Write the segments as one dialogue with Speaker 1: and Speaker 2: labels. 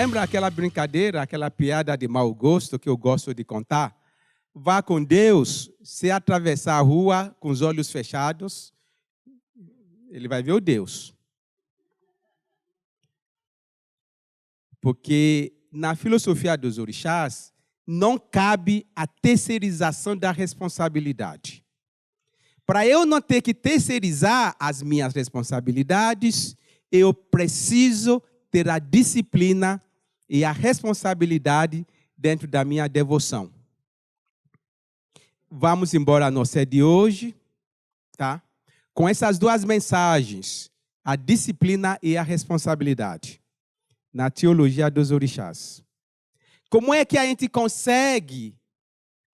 Speaker 1: Lembra aquela brincadeira, aquela piada de mau gosto que eu gosto de contar? Vá com Deus, se atravessar a rua com os olhos fechados, ele vai ver o Deus. Porque na filosofia dos orixás, não cabe a terceirização da responsabilidade. Para eu não ter que terceirizar as minhas responsabilidades, eu preciso ter a disciplina e a responsabilidade dentro da minha devoção. Vamos embora à nossa de hoje, tá? Com essas duas mensagens, a disciplina e a responsabilidade, na teologia dos orixás. Como é que a gente consegue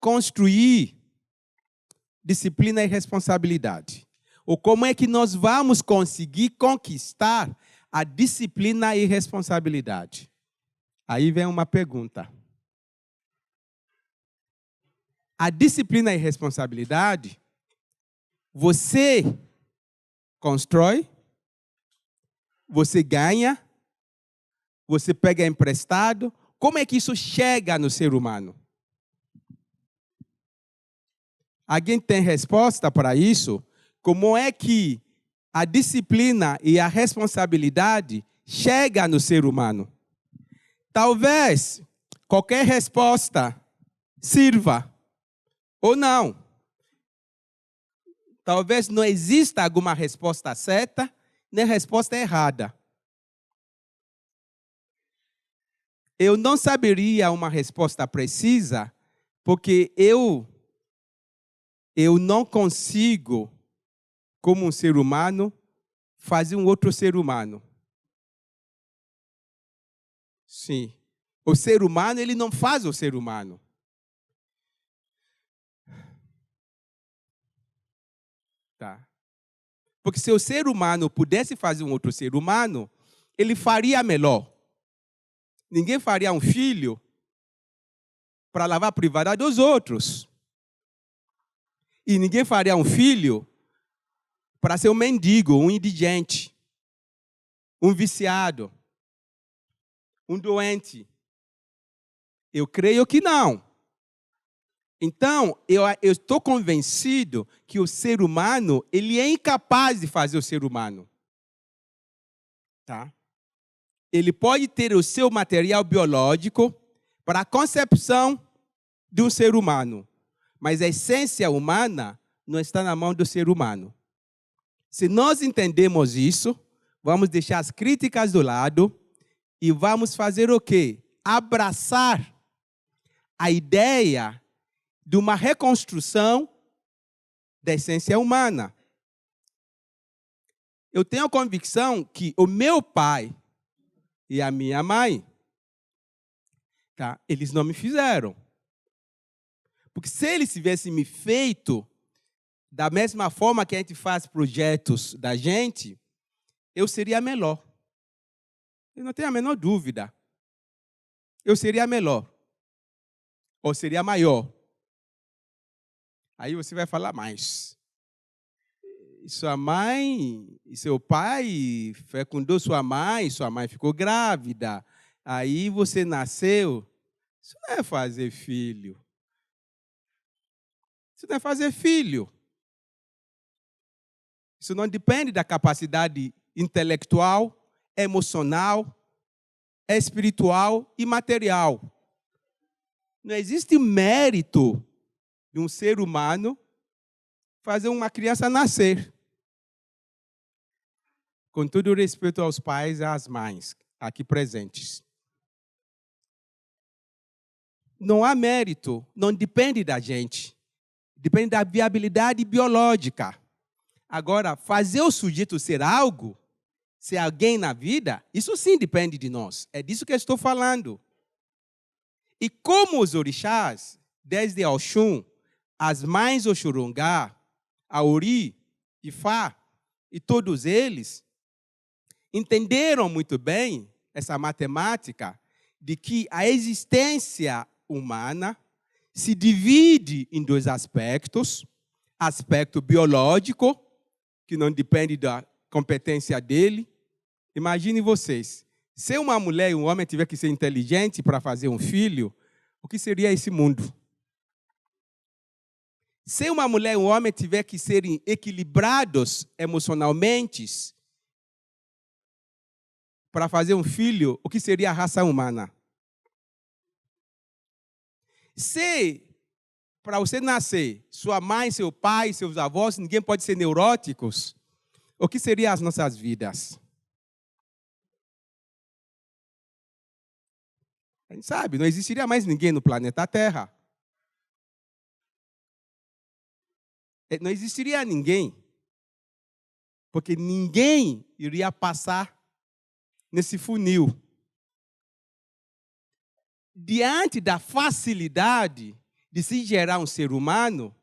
Speaker 1: construir disciplina e responsabilidade? Ou como é que nós vamos conseguir conquistar a disciplina e responsabilidade? Aí vem uma pergunta. A disciplina e responsabilidade, você constrói, você ganha, você pega emprestado. Como é que isso chega no ser humano? Alguém tem resposta para isso? Como é que a disciplina e a responsabilidade chegam no ser humano? Talvez qualquer resposta sirva ou não. Talvez não exista alguma resposta certa nem resposta errada. Eu não saberia uma resposta precisa porque eu não consigo, como um ser humano, fazer um outro ser humano. Sim. O ser humano, ele não faz o ser humano. Tá. Porque se o ser humano pudesse fazer um outro ser humano, ele faria melhor. Ninguém faria um filho para lavar a privada dos outros. E ninguém faria um filho para ser um mendigo, um indigente, um viciado, um doente. Eu creio que não. Então, eu estou convencido que o ser humano, ele é incapaz de fazer o ser humano. Tá? Ele pode ter o seu material biológico para a concepção de um ser humano, mas a essência humana não está na mão do ser humano. Se nós entendemos isso, vamos deixar as críticas do lado e vamos fazer o quê? Abraçar a ideia de uma reconstrução da essência humana. Eu tenho a convicção que o meu pai e a minha mãe, tá, eles não me fizeram. Porque se eles tivessem me feito da mesma forma que a gente faz projetos da gente, eu seria melhor. Eu não tenho a menor dúvida. Eu seria melhor. Ou seria maior. Aí você vai falar mais. Sua mãe e seu pai fecundou sua mãe ficou grávida. Aí você nasceu. Isso não é fazer filho. Isso não é fazer filho. Isso não depende da capacidade intelectual, emocional, espiritual e material. Não existe mérito de um ser humano fazer uma criança nascer. Com todo o respeito aos pais e às mães aqui presentes. Não há mérito, não depende da gente. Depende da viabilidade biológica. Agora, fazer o sujeito ser algo, ser alguém na vida, isso sim depende de nós. É disso que eu estou falando. E como os orixás, desde Oxum, as mães Oxurungá, a Ori, Ifá e todos eles, entenderam muito bem essa matemática de que a existência humana se divide em dois aspectos. Aspecto biológico, que não depende da competência dele. Imagine vocês, Se uma mulher e um homem tiver que ser inteligente para fazer um filho, o que seria esse mundo? Se uma mulher e um homem tiver que serem equilibrados emocionalmente para fazer um filho, o que seria a raça humana? Se para você nascer, sua mãe, seu pai, seus avós, ninguém pode ser neuróticos, o que seriam as nossas vidas? A gente sabe, não existiria mais ninguém no planeta Terra. Não existiria ninguém. Porque ninguém iria passar nesse funil. Diante da facilidade de se gerar um ser humano,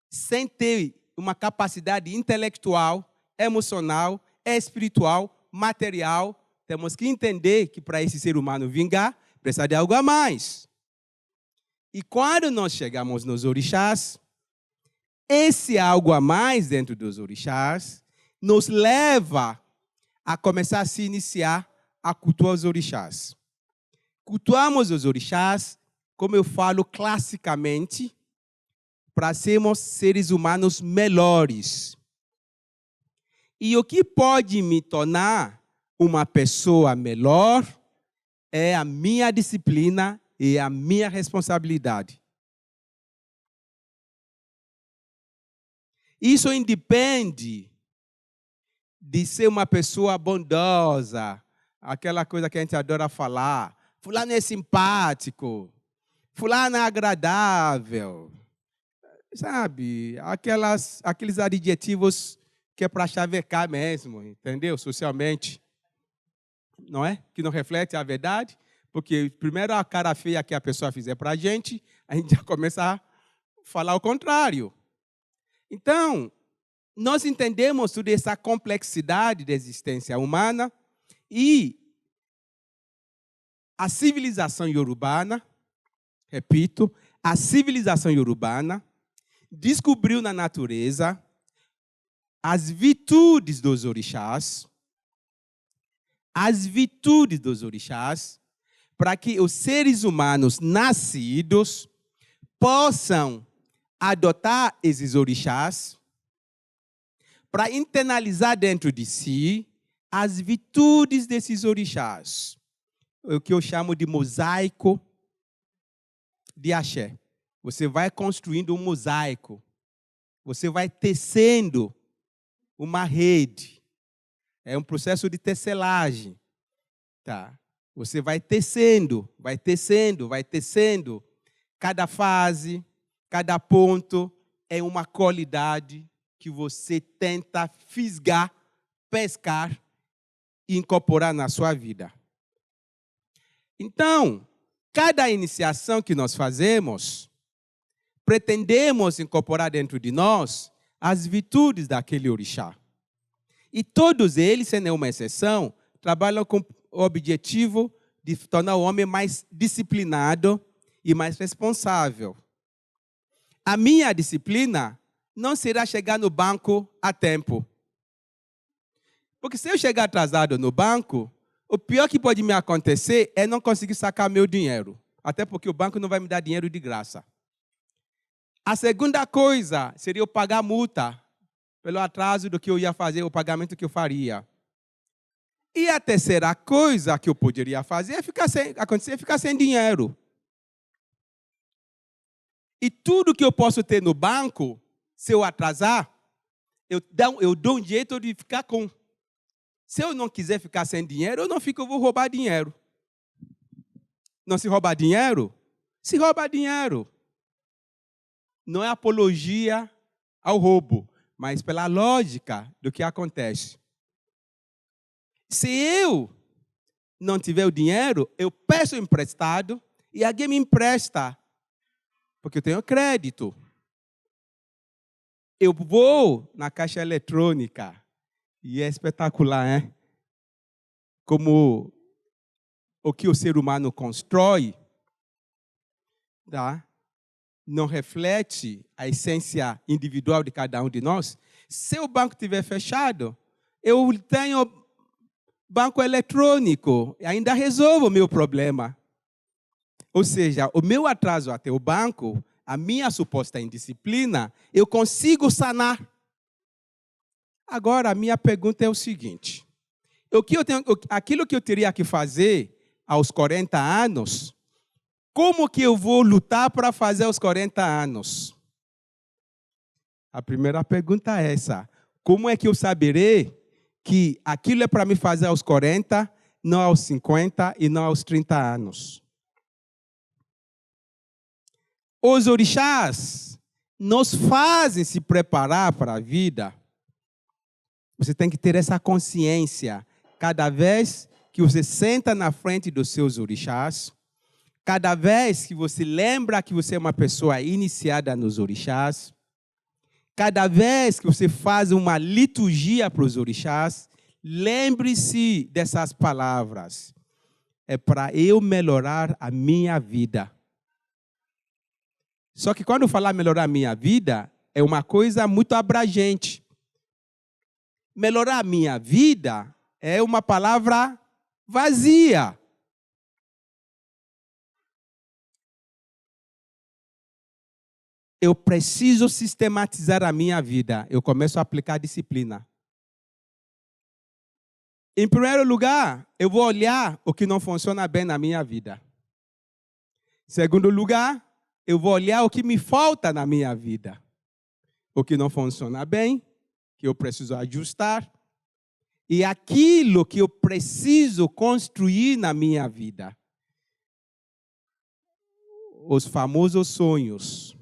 Speaker 1: sem ter uma capacidade intelectual, emocional, espiritual, material, temos que entender que para esse ser humano vingar, precisa de algo a mais. E quando nós chegamos nos orixás, esse algo a mais dentro dos orixás nos leva a começar a se iniciar a cultuar os orixás. Cultuamos os orixás, como eu falo classicamente, para sermos seres humanos melhores. E o que pode me tornar uma pessoa melhor é a minha disciplina e a minha responsabilidade. Isso independe de ser uma pessoa bondosa, aquela coisa que a gente adora falar. Fulano é simpático, fulano é agradável. Sabe, aqueles adjetivos que é para chavecar mesmo, entendeu? Socialmente. Não é? Que não reflete a verdade. Porque primeiro a cara feia que a pessoa fizer para a gente já começa a falar o contrário. Então, nós entendemos toda essa complexidade da existência humana e a civilização iorubana, repito, a civilização iorubana descobriu na natureza as virtudes dos orixás, para que os seres humanos nascidos possam adotar esses orixás para internalizar dentro de si as virtudes desses orixás. O que eu chamo de mosaico de axé. Você vai construindo um mosaico. Você vai tecendo uma rede. É um processo de tecelagem. Tá? Você vai tecendo. Cada fase, cada ponto é uma qualidade que você tenta fisgar, pescar e incorporar na sua vida. Então, cada iniciação que nós fazemos, pretendemos incorporar dentro de nós as virtudes daquele orixá. E todos eles, sem nenhuma exceção, trabalham com o objetivo de tornar o homem mais disciplinado e mais responsável. A minha disciplina não será chegar no banco a tempo. Porque se eu chegar atrasado no banco, o pior que pode me acontecer é não conseguir sacar meu dinheiro. Até porque o banco não vai me dar dinheiro de graça. A segunda coisa seria eu pagar multa pelo atraso do que eu ia fazer, o pagamento que eu faria. E a terceira coisa que eu poderia fazer é ficar sem dinheiro. E tudo que eu posso ter no banco, se eu atrasar, eu dou um jeito de ficar com. Se eu não quiser ficar sem dinheiro, eu vou roubar dinheiro. Não se rouba dinheiro? Se rouba dinheiro. Não é apologia ao roubo, mas pela lógica do que acontece. Se eu não tiver o dinheiro, eu peço emprestado e alguém me empresta, porque eu tenho crédito. Eu vou na caixa eletrônica e é espetacular, hein? Como o que o ser humano constrói, tá? Não reflete a essência individual de cada um de nós. Se o banco estiver fechado, eu tenho banco eletrônico ainda resolve o meu problema. Ou seja, o meu atraso até o banco, a minha suposta indisciplina, eu consigo sanar. Agora, a minha pergunta é o seguinte. Aquilo que eu teria que fazer aos 40 anos, como que eu vou lutar para fazer aos 40 anos? A primeira pergunta é essa. Como é que eu saberei que aquilo é para me fazer aos 40, não aos 50 e não aos 30 anos? Os orixás nos fazem se preparar para a vida. Você tem que ter essa consciência. Cada vez que você senta na frente dos seus orixás, cada vez que você lembra que você é uma pessoa iniciada nos orixás, cada vez que você faz uma liturgia para os orixás, lembre-se dessas palavras. É para eu melhorar a minha vida. Só que quando falar melhorar a minha vida, é uma coisa muito abrangente. Melhorar a minha vida é uma palavra vazia. Eu preciso sistematizar a minha vida. Eu começo a aplicar disciplina. Em primeiro lugar, eu vou olhar o que não funciona bem na minha vida. Em segundo lugar, eu vou olhar o que me falta na minha vida. O que não funciona bem, que eu preciso ajustar. E aquilo que eu preciso construir na minha vida. Os famosos sonhos.